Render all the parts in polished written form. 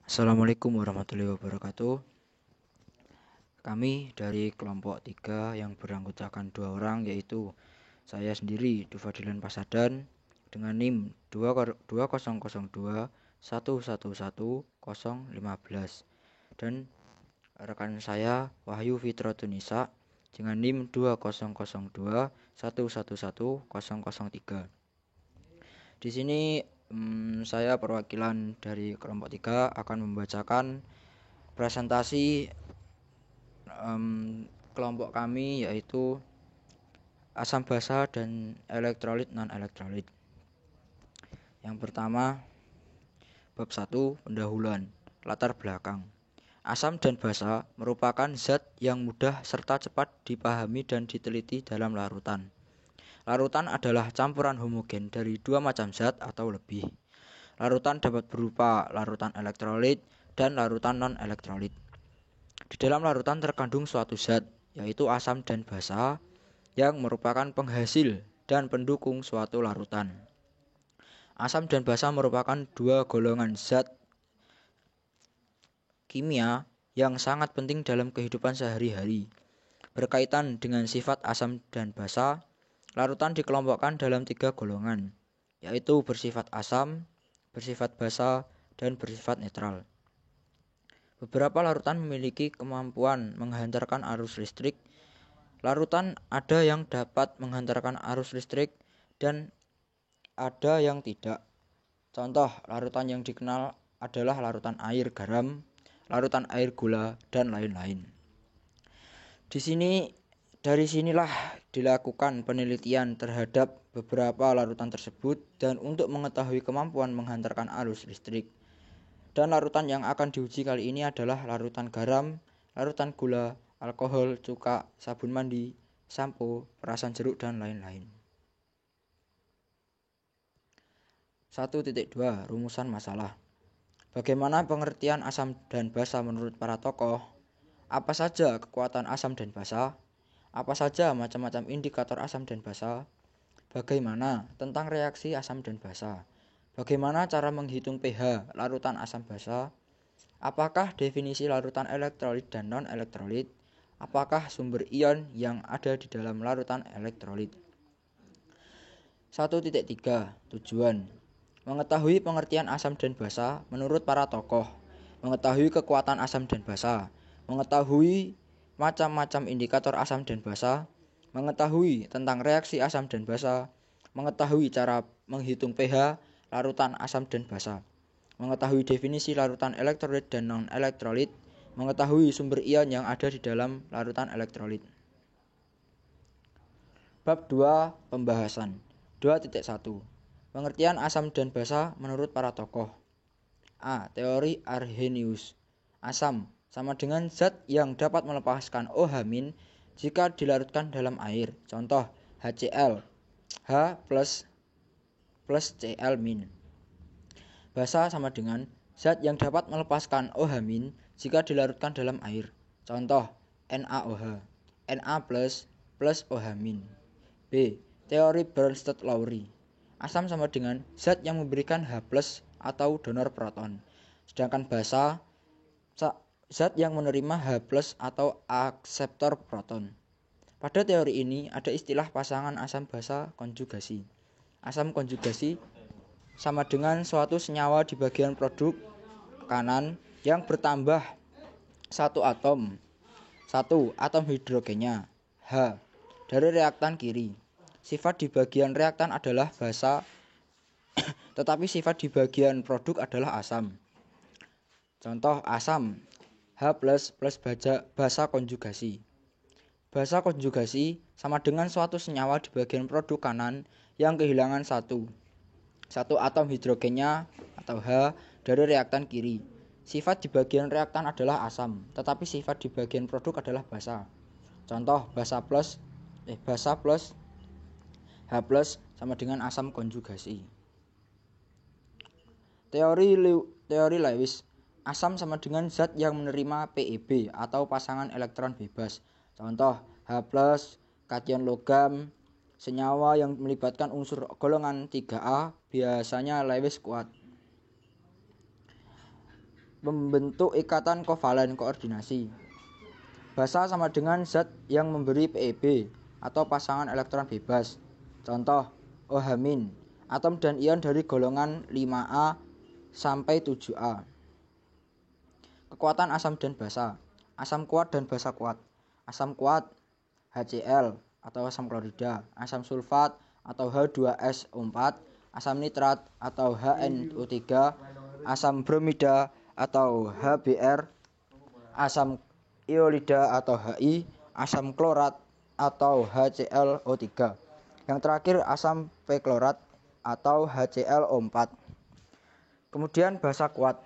Assalamualaikum warahmatullahi wabarakatuh. Kami dari kelompok 3 yang beranggotakan 2 orang, yaitu saya sendiri Dufadilan Pasadan dengan NIM 2002111015 dan rekan saya Wahyu Fitrotunisa dengan NIM 2002111003. Di sini saya perwakilan dari kelompok 3 akan membacakan presentasi kelompok kami, yaitu asam basa dan elektrolit non-elektrolit. Yang pertama, bab 1, pendahuluan, latar belakang. Asam dan basa merupakan zat yang mudah serta cepat dipahami dan diteliti dalam larutan. Larutan adalah campuran homogen dari 2 macam zat atau lebih. Larutan dapat berupa larutan elektrolit dan larutan non-elektrolit. Di dalam larutan terkandung suatu zat, yaitu asam dan basa, yang merupakan penghasil dan pendukung suatu larutan. Asam dan basa merupakan 2 golongan zat kimia yang sangat penting dalam kehidupan sehari-hari. Berkaitan dengan sifat asam dan basa, larutan dikelompokkan dalam 3 golongan, yaitu bersifat asam, bersifat basa, dan bersifat netral. Beberapa larutan memiliki kemampuan menghantarkan arus listrik. Larutan ada yang dapat menghantarkan arus listrik dan ada yang tidak. Contoh larutan yang dikenal adalah larutan air garam, larutan air gula, dan lain-lain. Dari sinilah dilakukan penelitian terhadap beberapa larutan tersebut dan untuk mengetahui kemampuan menghantarkan arus listrik. Dan larutan yang akan diuji kali ini adalah larutan garam, larutan gula, alkohol, cuka, sabun mandi, sampo, perasan jeruk, dan lain-lain. 1.2 Rumusan masalah. Bagaimana pengertian asam dan basa menurut para tokoh? Apa saja kekuatan asam dan basa? Apa saja macam-macam indikator asam dan basa? Bagaimana tentang reaksi asam dan basa? Bagaimana cara menghitung pH larutan asam basa? Apakah definisi larutan elektrolit dan non-elektrolit? Apakah sumber ion yang ada di dalam larutan elektrolit? 1.3 Tujuan. Mengetahui pengertian asam dan basa menurut para tokoh, mengetahui kekuatan asam dan basa, mengetahui macam-macam indikator asam dan basa, mengetahui tentang reaksi asam dan basa, mengetahui cara menghitung pH larutan asam dan basa, mengetahui definisi larutan elektrolit dan non-elektrolit, mengetahui sumber ion yang ada di dalam larutan elektrolit. Bab 2 Pembahasan. 2.1 Pengertian asam dan basa menurut para tokoh. A. Teori Arrhenius. Asam sama dengan zat yang dapat melepaskan OH- jika dilarutkan dalam air. Contoh HCl, H plus Cl-. Basa sama dengan zat yang dapat melepaskan OH- jika dilarutkan dalam air. Contoh NaOH, Na plus OH-. B. Teori Bronsted-Lowry. Asam sama dengan zat yang memberikan H+ atau donor proton. Sedangkan basa zat yang menerima H+ atau akseptor proton. Pada teori ini ada istilah pasangan asam basa konjugasi. Asam konjugasi sama dengan suatu senyawa di bagian produk kanan yang bertambah satu atom hidrogennya H dari reaktan kiri. Sifat di bagian reaktan adalah basa, tetapi sifat di bagian produk adalah asam. Contoh asam H+ plus basa konjugasi. Basa konjugasi sama dengan suatu senyawa di bagian produk kanan yang kehilangan satu atom hidrogennya atau H dari reaktan kiri. Sifat di bagian reaktan adalah asam, tetapi sifat di bagian produk adalah basa. Contoh basa plus H+ sama dengan asam konjugasi. Teori Lewis. Asam sama dengan zat yang menerima PeB atau pasangan elektron bebas. Contoh H+, kation logam, senyawa yang melibatkan unsur golongan 3A, biasanya Lewis kuat. membentuk ikatan kovalen koordinasi. Basa sama dengan zat yang memberi PeB atau pasangan elektron bebas. Contoh, OH-, atom dan ion dari golongan 5A sampai 7A. Kekuatan asam dan basa. Asam kuat dan basa kuat. Asam kuat HCl atau asam klorida, asam sulfat atau H2SO4, asam nitrat atau HNO3, asam bromida atau HBr, asam iodida atau HI, asam klorat atau HClO3. Yang terakhir asam perklorat atau HClO4. Kemudian basa kuat.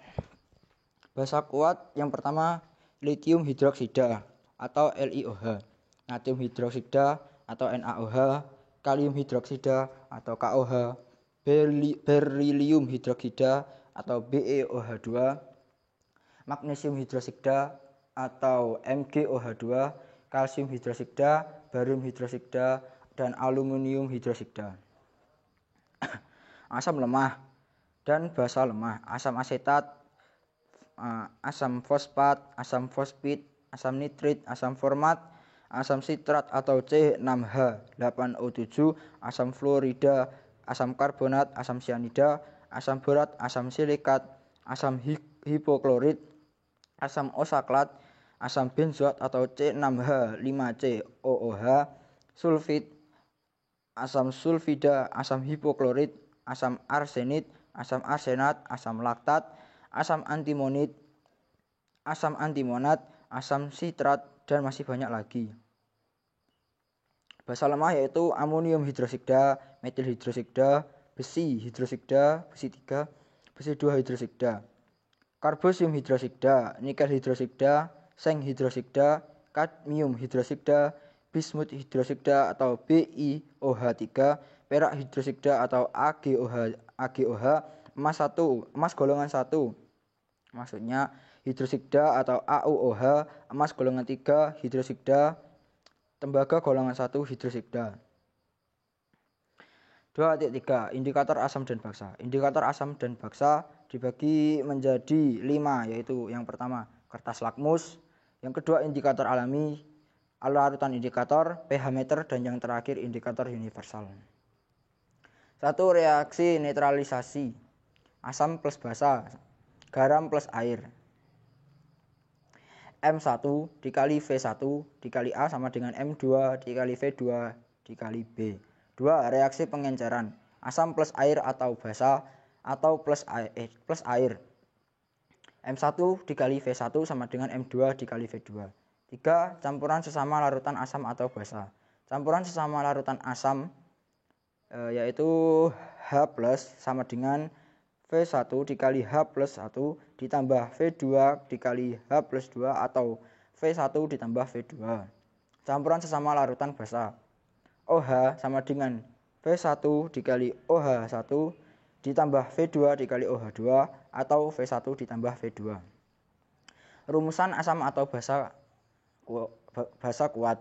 Basa kuat yang pertama lithium hidroksida atau LiOH, natrium hidroksida atau NaOH, kalium hidroksida atau KOH, berilium hidroksida atau BeOH2, magnesium hidroksida atau MgOH2, kalsium hidroksida, barium hidroksida, dan aluminium hidroksida. Asam lemah dan basa lemah. Asam asetat, asam fosfat, asam fosfit, asam nitrit, asam format, asam sitrat atau C6H8O7, asam fluorida, asam karbonat, asam sianida, asam borat, asam silikat, asam hipoklorit, asam osaklat, asam benzoat atau C6H5COOH, sulfit, asam sulfida, asam hipoklorit, asam arsenit, asam arsenat, asam laktat, asam antimonit, asam antimonat, asam sitrat, dan masih banyak lagi. Basa lemah yaitu amonium hidroksida, metil hidroksida, besi hidroksida, besi 3, besi 2 hidroksida, karbosium hidroksida, nikel hidroksida, seng hidroksida, kadmium hidroksida, bismut hidroksida atau BiOH3, perak hidroksida atau AgOH, emas golongan 1, maksudnya hidroksida atau AuOH, emas golongan 3 hidroksida, tembaga golongan 1 hidroksida. 2.3 Indikator asam dan basa. Indikator asam dan basa dibagi menjadi 5, yaitu yang pertama kertas lakmus, yang kedua indikator alami, larutan indikator, pH meter, dan yang terakhir indikator universal. 1. Reaksi netralisasi asam plus basa, garam plus air. M1 dikali V1 dikali A sama dengan M2 dikali V2 dikali B. 2. Reaksi pengenceran asam plus air atau basa atau plus air. M1 dikali V1 sama dengan M2 dikali V2. 3. Campuran sesama larutan asam atau basa. Campuran sesama larutan asam yaitu H plus sama dengan V1 dikali H plus 1 ditambah V2 dikali H plus 2 atau V1 ditambah V2. Campuran sesama larutan basa. OH sama dengan V1 dikali OH1 ditambah V2 dikali OH2 atau V1 ditambah V2. Rumusan asam atau basa kuat.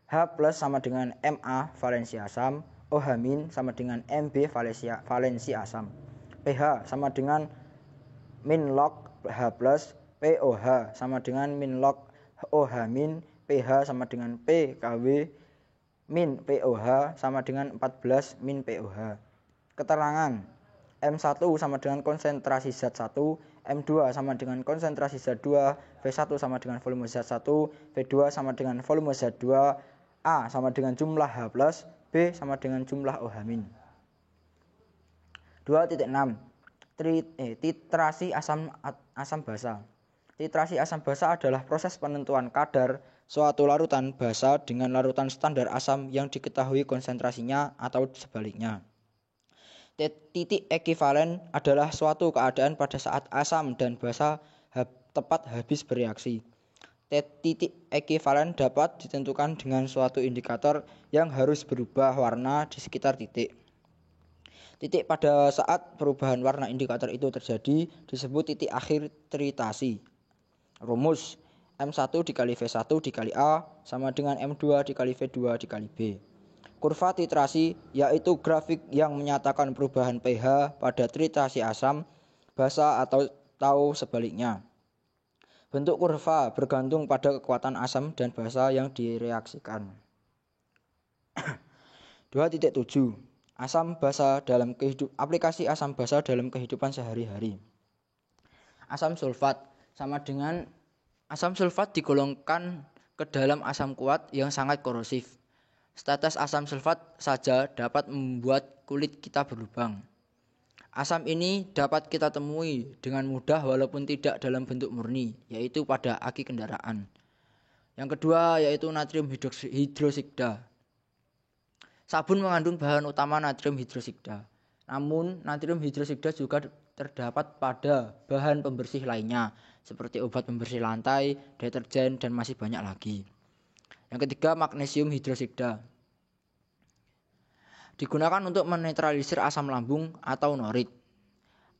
H plus sama dengan Ma valensi asam, OH- sama dengan Mb valensi asam. pH sama dengan min log H plus, POH sama dengan min log OH-, pH sama dengan PKW min POH sama dengan 14 min POH. Keterangan M1 sama dengan konsentrasi zat 1, M2 sama dengan konsentrasi zat 2, V1 sama dengan volume zat 1, V2 sama dengan volume zat 2, A sama dengan jumlah H plus, B sama dengan jumlah OH-. 2.6 Titrasi asam basa. Titrasi asam basa adalah proses penentuan kadar suatu larutan basa dengan larutan standar asam yang diketahui konsentrasinya atau sebaliknya. Titik ekivalen adalah suatu keadaan pada saat asam dan basa tepat habis bereaksi. Titik ekivalen dapat ditentukan dengan suatu indikator yang harus berubah warna di sekitar titik. Titik pada saat perubahan warna indikator itu terjadi disebut titik akhir tritasi. Rumus M1 dikali V1 dikali A sama dengan M2 dikali V2 dikali B. Kurva titrasi yaitu grafik yang menyatakan perubahan pH pada titrasi asam basa atau atau sebaliknya. Bentuk kurva bergantung pada kekuatan asam dan basa yang direaksikan. 2.7 Asam basa dalam aplikasi asam basa dalam kehidupan sehari-hari. Asam sulfat sama dengan asam sulfat digolongkan ke dalam asam kuat yang sangat korosif. Status asam sulfat saja dapat membuat kulit kita berlubang. Asam ini dapat kita temui dengan mudah walaupun tidak dalam bentuk murni, yaitu pada aki kendaraan. Yang kedua yaitu natrium hidroksida. Sabun mengandung bahan utama natrium hidroksida. Namun natrium hidroksida juga terdapat pada bahan pembersih lainnya, seperti obat pembersih lantai, deterjen, dan masih banyak lagi. Yang ketiga magnesium hidroksida. Digunakan untuk menetralisir asam lambung atau norit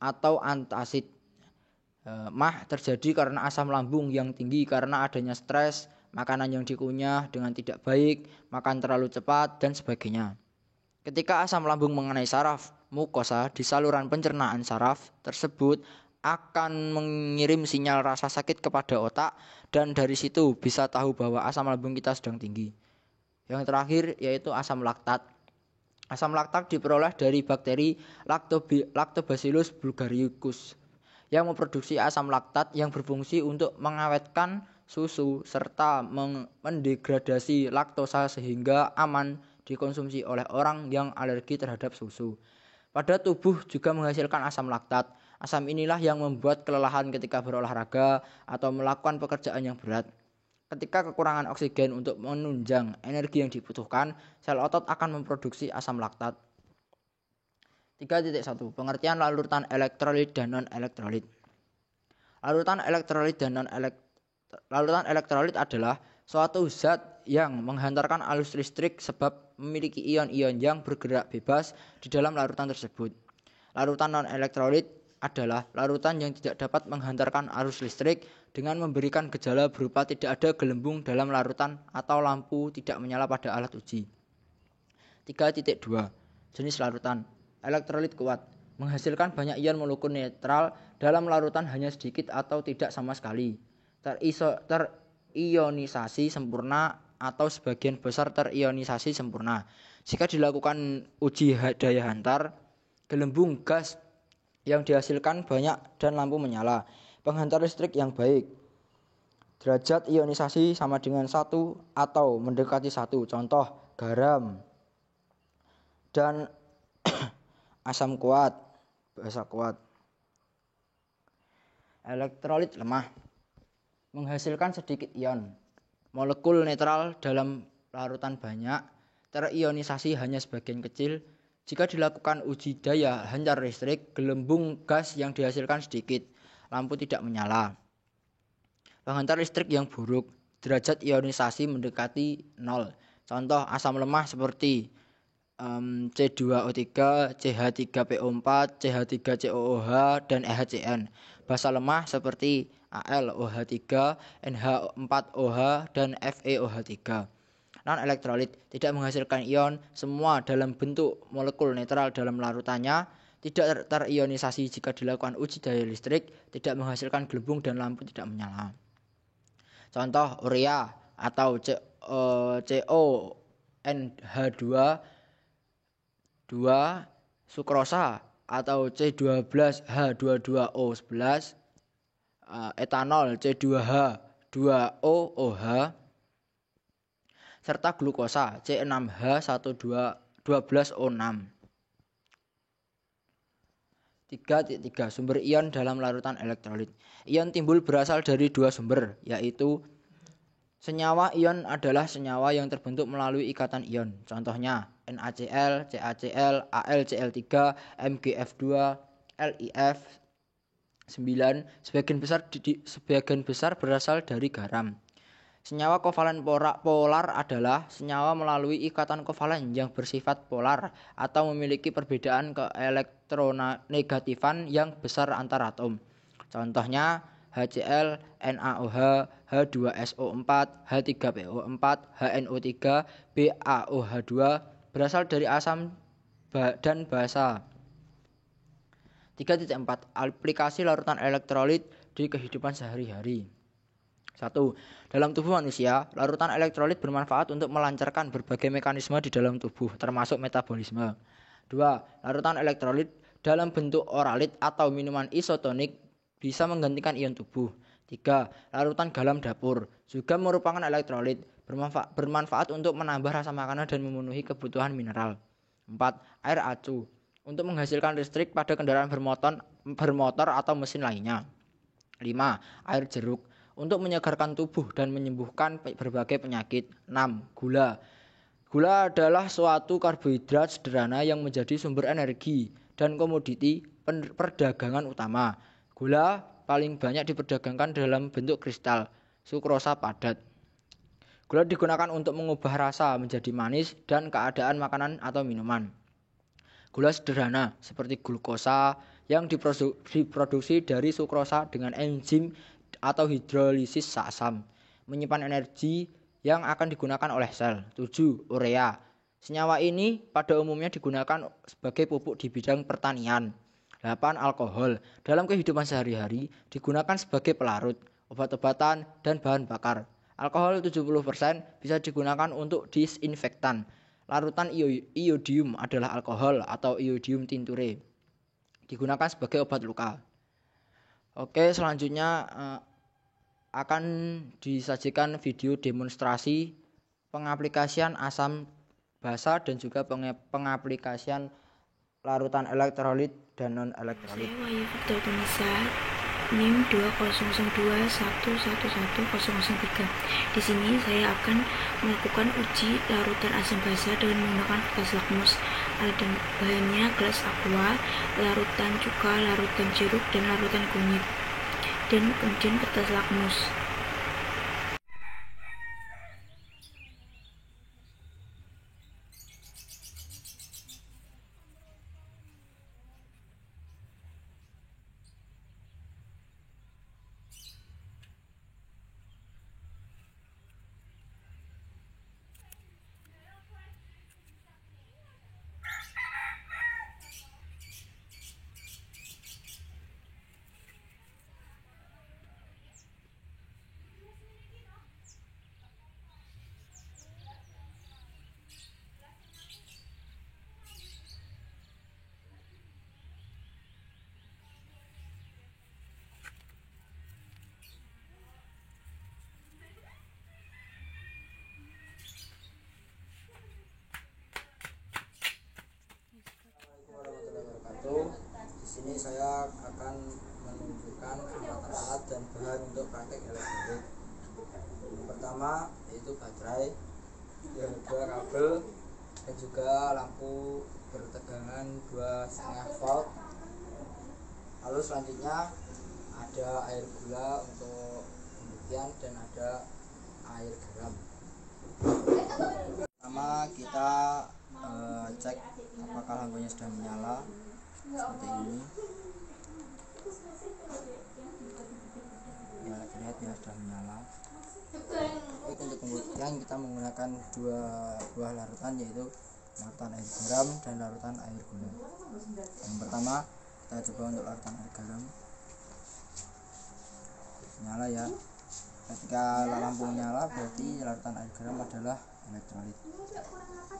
atau antacid. MAH terjadi karena asam lambung yang tinggi karena adanya stres, makanan yang dikunyah dengan tidak baik, makan terlalu cepat, dan sebagainya. Ketika asam lambung mengenai saraf mukosa di saluran pencernaan saraf tersebut akan mengirim sinyal rasa sakit kepada otak dan dari situ bisa tahu bahwa asam lambung kita sedang tinggi. Yang terakhir yaitu asam laktat. Asam laktat diperoleh dari bakteri Lactobacillus bulgaricus yang memproduksi asam laktat yang berfungsi untuk mengawetkan susu serta mendegradasi laktosa sehingga aman dikonsumsi oleh orang yang alergi terhadap susu. Pada tubuh juga menghasilkan asam laktat. Asam inilah yang membuat kelelahan ketika berolahraga atau melakukan pekerjaan yang berat. Ketika kekurangan oksigen untuk menunjang energi yang dibutuhkan, sel otot akan memproduksi asam laktat. 3.1 Pengertian larutan elektrolit dan non-elektrolit. Larutan elektrolit adalah suatu zat yang menghantarkan arus listrik sebab memiliki ion-ion yang bergerak bebas di dalam larutan tersebut. Larutan non-elektrolit adalah larutan yang tidak dapat menghantarkan arus listrik dengan memberikan gejala berupa tidak ada gelembung dalam larutan atau lampu tidak menyala pada alat uji. 3.2 Jenis larutan. Elektrolit kuat menghasilkan banyak ion molekul netral dalam larutan hanya sedikit atau tidak sama sekali. Terionisasi sempurna atau sebagian besar terionisasi sempurna. Jika dilakukan uji daya hantar, gelembung gas yang dihasilkan banyak dan lampu menyala. Penghantar listrik yang baik. Derajat ionisasi sama dengan 1 atau mendekati 1. Contoh garam dan asam kuat, basa kuat. Elektrolit lemah menghasilkan sedikit ion. Molekul netral dalam larutan banyak, terionisasi hanya sebagian kecil. Jika dilakukan uji daya hantar listrik, gelembung gas yang dihasilkan sedikit, lampu tidak menyala. Penghantar listrik yang buruk, derajat ionisasi mendekati 0. Contoh asam lemah seperti C2O3, CH3PO4, CH3COOH, dan EHCN. Basa lemah seperti AlOH3, NH4OH, dan FeOH3. Non-elektrolit tidak menghasilkan ion, semua dalam bentuk molekul netral dalam larutannya, tidak terionisasi jika dilakukan uji daya listrik, tidak menghasilkan gelembung dan lampu tidak menyala. Contoh urea atau CONH2, sukrosa atau C12H22O11, etanol C2H2OOH, serta glukosa C6H12O6. 3.3 Sumber ion dalam larutan elektrolit. Ion timbul berasal dari dua sumber, yaitu senyawa ion adalah senyawa yang terbentuk melalui ikatan ion. Contohnya NaCl, CaCl, AlCl3, MgF2, LiF9. Sebagian besar berasal dari garam. Senyawa kovalen polar adalah senyawa melalui ikatan kovalen yang bersifat polar atau memiliki perbedaan keelektronegatifan yang besar antar atom. Contohnya HCl, NaOH, H2SO4, H3PO4, HNO3, BaOH2 berasal dari asam dan basa. 3.4 Aplikasi larutan elektrolit di kehidupan sehari-hari. 1. Dalam tubuh manusia, larutan elektrolit bermanfaat untuk melancarkan berbagai mekanisme di dalam tubuh, termasuk metabolisme. 2. Larutan elektrolit dalam bentuk oralit atau minuman isotonik bisa menggantikan ion tubuh. 3. Larutan garam dapur juga merupakan elektrolit, bermanfaat untuk menambah rasa makanan dan memenuhi kebutuhan mineral. 4. Air acu untuk menghasilkan listrik pada kendaraan bermotor atau mesin lainnya. 5. Air jeruk untuk menyegarkan tubuh dan menyembuhkan berbagai penyakit. 6. Gula. Gula adalah suatu karbohidrat sederhana yang menjadi sumber energi dan komoditi perdagangan utama. Gula paling banyak diperdagangkan dalam bentuk kristal, sukrosa padat. Gula digunakan untuk mengubah rasa menjadi manis dan keadaan makanan atau minuman. Gula sederhana seperti glukosa yang diproduksi dari sukrosa dengan enzim atau hidrolisis asam, menyimpan energi yang akan digunakan oleh sel. 7. Urea. Senyawa ini pada umumnya digunakan sebagai pupuk di bidang pertanian. 8. Alkohol. Dalam kehidupan sehari-hari digunakan sebagai pelarut, obat-obatan, dan bahan bakar. Alkohol 70% bisa digunakan untuk disinfektan. Larutan iodium adalah alkohol atau iodium tincture. Digunakan sebagai obat luka. Oke, selanjutnya akan disajikan video demonstrasi pengaplikasian asam basa dan juga pengaplikasian larutan elektrolit dan non-elektrolit. Saya Wahyu Victor Tunisa, NIM 2002111103. Di sini saya akan melakukan uji larutan asam basa dengan menggunakan kertas lakmus. Ada bahannya gelas aqua, larutan cuka, larutan jeruk, dan larutan kunyit. Dan kemudian kertas lakmus. Di sini saya akan menunjukkan alat-alat dan bahan untuk praktek elektrolit. Yang pertama yaitu baterai, yang kedua kabel, dan juga lampu bertegangan 2,5 volt. Lalu selanjutnya ada air gula untuk pembuktian dan ada air garam. Pertama kita cek apakah lampunya sudah menyala seperti ini. Ya, terlihat ya sudah menyala. Baik, untuk pembuktian kita menggunakan dua buah larutan, yaitu larutan air garam dan larutan air gula. Yang pertama kita coba untuk larutan air garam. Nyala ya. Ketika lampu menyala berarti larutan air garam adalah elektrolit.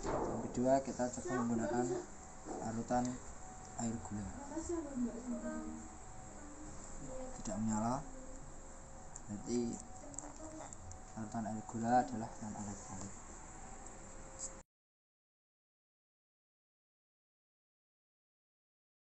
Yang kedua kita coba menggunakan larutan air gula. Tidak menyala, berarti larutan air gula adalah non elektrolit.